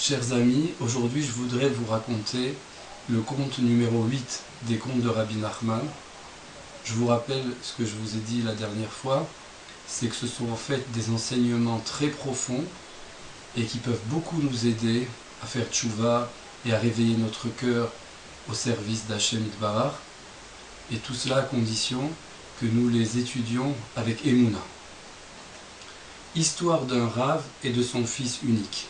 Chers amis, aujourd'hui je voudrais vous raconter le conte numéro 8 des contes de Rabbi Nachman. Je vous rappelle ce que je vous ai dit la dernière fois, c'est que ce sont en fait des enseignements très profonds et qui peuvent beaucoup nous aider à faire tchouva et à réveiller notre cœur au service d'Hachem Yitbarach, et tout cela à condition que nous les étudions avec Emouna. Histoire d'un rave et de son fils unique.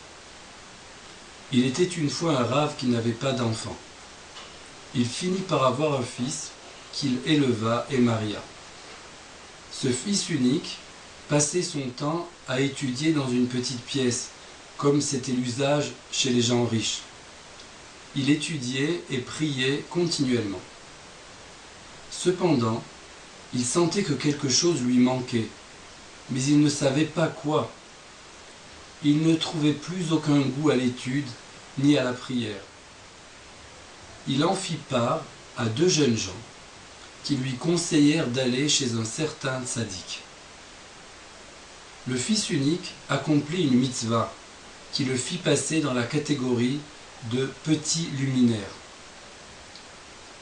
Il était une fois un rave qui n'avait pas d'enfant. Il finit par avoir un fils qu'il éleva et maria. Ce fils unique passait son temps à étudier dans une petite pièce, comme c'était l'usage chez les gens riches. Il étudiait et priait continuellement. Cependant, il sentait que quelque chose lui manquait, mais il ne savait pas quoi. Il ne trouvait plus aucun goût à l'étude ni à la prière. Il en fit part à deux jeunes gens qui lui conseillèrent d'aller chez un certain tzaddik. Le fils unique accomplit une mitzvah qui le fit passer dans la catégorie de petit luminaire.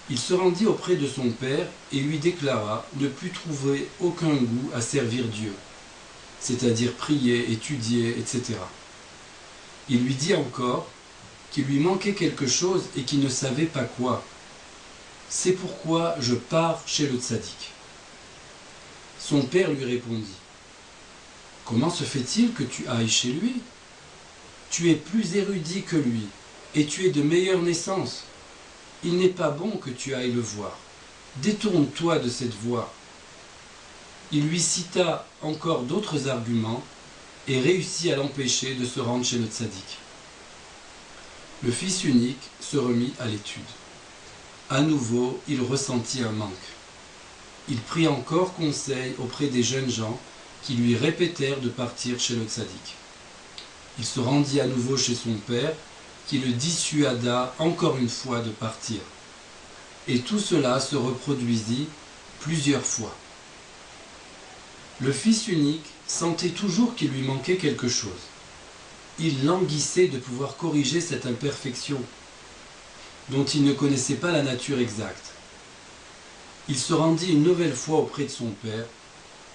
Il se rendit auprès de son père et lui déclara ne plus trouver aucun goût à servir Dieu, c'est-à-dire prier, étudier, etc. Il lui dit encore qu'il lui manquait quelque chose et qu'il ne savait pas quoi. C'est pourquoi je pars chez le tzaddik. Son père lui répondit: comment se fait-il que tu ailles chez lui? Tu es plus érudit que lui et tu es de meilleure naissance. Il n'est pas bon que tu ailles le voir. Détourne-toi de cette voie. Il lui cita encore d'autres arguments et réussit à l'empêcher de se rendre chez le tzaddik. Le fils unique se remit à l'étude. À nouveau, il ressentit un manque. Il prit encore conseil auprès des jeunes gens qui lui répétèrent de partir chez le tzaddik. Il se rendit à nouveau chez son père, qui le dissuada encore une fois de partir. Et tout cela se reproduisit plusieurs fois. Le fils unique sentait toujours qu'il lui manquait quelque chose. Il languissait de pouvoir corriger cette imperfection, dont il ne connaissait pas la nature exacte. Il se rendit une nouvelle fois auprès de son père,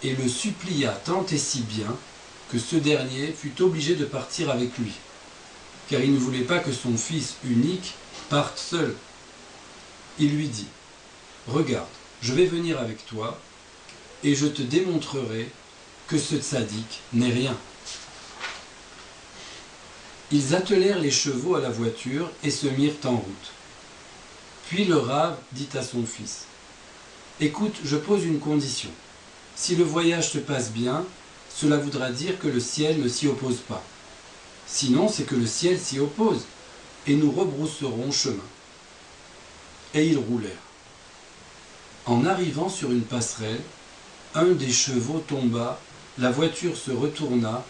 et le supplia tant et si bien que ce dernier fut obligé de partir avec lui, car il ne voulait pas que son fils unique parte seul. Il lui dit: regarde, je vais venir avec toi, et je te démontrerai que ce tzaddik n'est rien. Ils attelèrent les chevaux à la voiture et se mirent en route. Puis le rave dit à son fils: écoute, je pose une condition. Si le voyage se passe bien, cela voudra dire que le ciel ne s'y oppose pas. Sinon, c'est que le ciel s'y oppose, et nous rebrousserons chemin. Et ils roulèrent. En arrivant sur une passerelle, un des chevaux tomba, la voiture se retourna,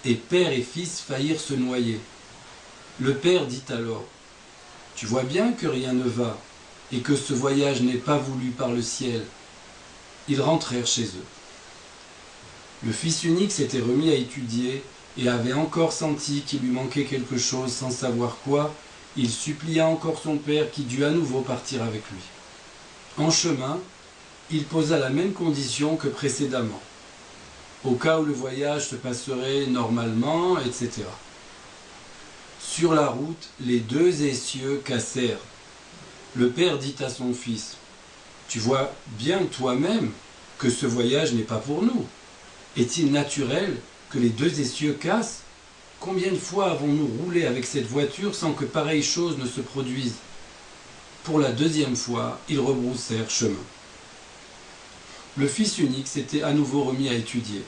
et père et fils faillirent se noyer. Le père dit alors: tu vois bien que rien ne va, et que ce voyage n'est pas voulu par le ciel. Ils rentrèrent chez eux. Le fils unique s'était remis à étudier, et avait encore senti qu'il lui manquait quelque chose sans savoir quoi. Il supplia encore son père qui dut à nouveau partir avec lui. En chemin, il posa la même condition que précédemment, au cas où le voyage se passerait normalement, etc. Sur la route, les deux essieux cassèrent. Le père dit à son fils: tu vois bien toi-même que ce voyage n'est pas pour nous. Est-il naturel que les deux essieux cassent? Combien de fois avons-nous roulé avec cette voiture sans que pareille chose ne se produise? Pour la deuxième fois, ils rebroussèrent chemin. Le fils unique s'était à nouveau remis à étudier.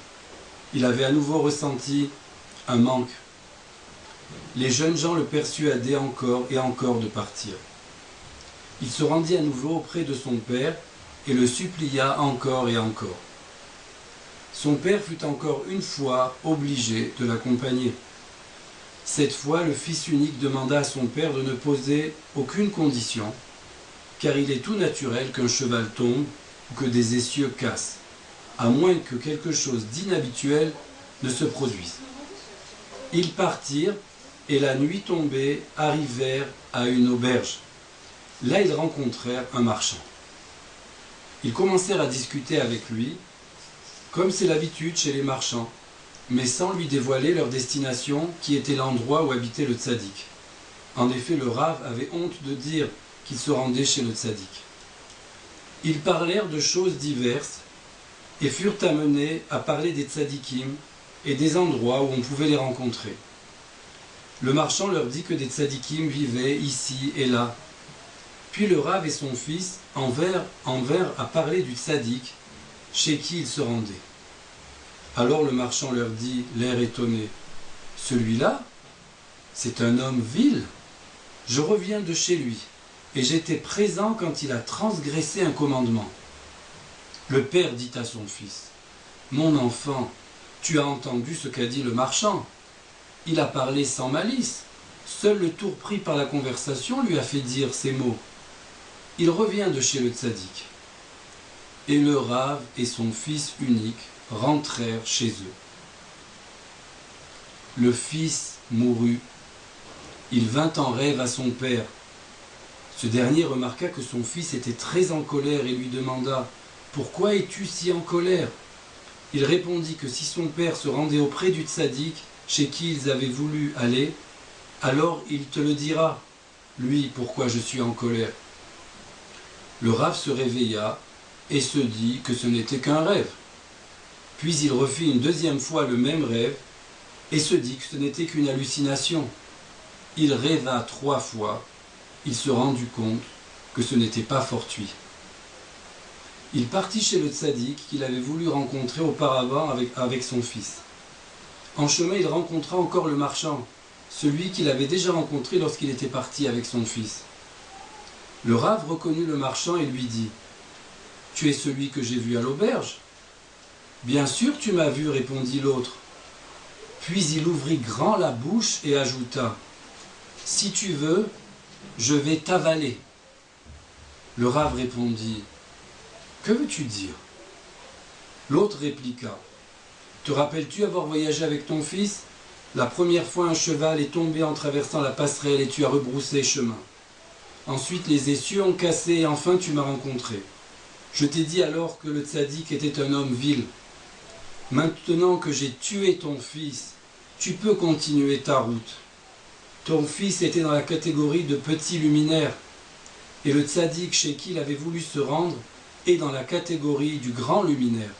Il avait à nouveau ressenti un manque. Les jeunes gens le persuadaient encore et encore de partir. Il se rendit à nouveau auprès de son père et le supplia encore et encore. Son père fut encore une fois obligé de l'accompagner. Cette fois, le fils unique demanda à son père de ne poser aucune condition, car il est tout naturel qu'un cheval tombe ou que des essieux cassent, à moins que quelque chose d'inhabituel ne se produise. Ils partirent et la nuit tombée arrivèrent à une auberge. Là, ils rencontrèrent un marchand. Ils commencèrent à discuter avec lui, comme c'est l'habitude chez les marchands, mais sans lui dévoiler leur destination qui était l'endroit où habitait le tzaddik. En effet, le Rav avait honte de dire qu'il se rendait chez le tzaddik. Ils parlèrent de choses diverses et furent amenés à parler des tzaddikim et des endroits où on pouvait les rencontrer. Le marchand leur dit que des tzaddikim vivaient ici et là. Puis le Rav et son fils en vinrent à parler du tzaddik chez qui ils se rendaient. Alors le marchand leur dit, l'air étonné, « Celui-là, c'est un homme vil. Je reviens de chez lui, et j'étais présent quand il a transgressé un commandement. » Le père dit à son fils, « Mon enfant, tu as entendu ce qu'a dit le marchand. Il a parlé sans malice. Seul le tour pris par la conversation lui a fait dire ces mots. Il revient de chez le tzaddik. » Et le Rav et son fils unique rentrèrent chez eux. Le fils mourut. Il vint en rêve à son père. Ce dernier remarqua que son fils était très en colère et lui demanda « Pourquoi es-tu si en colère ?» Il répondit que si son père se rendait auprès du tzaddik chez qui ils avaient voulu aller, alors il te le dira, lui, pourquoi je suis en colère. Le Rav se réveilla et se dit que ce n'était qu'un rêve. Puis il refit une deuxième fois le même rêve et se dit que ce n'était qu'une hallucination. Il rêva 3 fois, il se rendit compte que ce n'était pas fortuit. Il partit chez le tzaddik qu'il avait voulu rencontrer auparavant avec son fils. En chemin, il rencontra encore le marchand, celui qu'il avait déjà rencontré lorsqu'il était parti avec son fils. Le Rav reconnut le marchand et lui dit « Tu es celui que j'ai vu à l'auberge ?»« Bien sûr tu m'as vu, répondit l'autre. Puis il ouvrit grand la bouche et ajouta « Si tu veux, je vais t'avaler. » Le Rav répondit « Que veux-tu dire ?» L'autre répliqua « Te rappelles-tu avoir voyagé avec ton fils? La première fois un cheval est tombé en traversant la passerelle et tu as rebroussé chemin. Ensuite les essieux ont cassé et enfin tu m'as rencontré. Je t'ai dit alors que le tzaddik était un homme vil. Maintenant que j'ai tué ton fils, tu peux continuer ta route. Ton fils était dans la catégorie de petit luminaire, et le tzaddik chez qui il avait voulu se rendre est dans la catégorie du grand luminaire.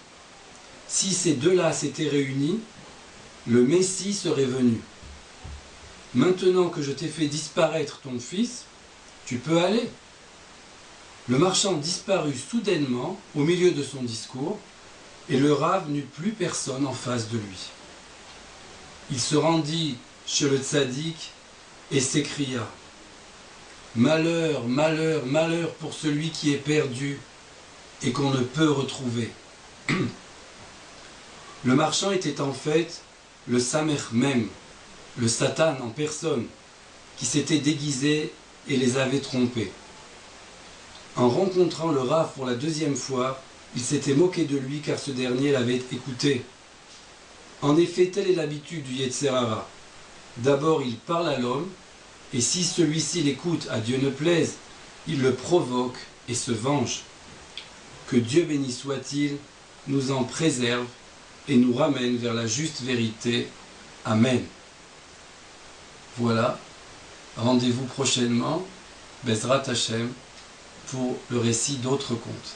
Si ces deux-là s'étaient réunis, le Messie serait venu. Maintenant que je t'ai fait disparaître ton fils, tu peux aller. » Le marchand disparut soudainement au milieu de son discours, et le Rav n'eut plus personne en face de lui. Il se rendit chez le tzaddik et s'écria « Malheur, malheur, malheur pour celui qui est perdu et qu'on ne peut retrouver. » Le marchand était en fait le Samer même, le Satan en personne, qui s'était déguisé et les avait trompés. En rencontrant le Rav pour la deuxième fois, il s'était moqué de lui car ce dernier l'avait écouté. En effet, telle est l'habitude du Yetzer Hara. D'abord, il parle à l'homme, et si celui-ci l'écoute, à Dieu ne plaise, il le provoque et se venge. Que Dieu béni soit-il, nous en préserve et nous ramène vers la juste vérité. Amen. Voilà, rendez-vous prochainement, Bezrat Hashem, pour le récit d'autres contes.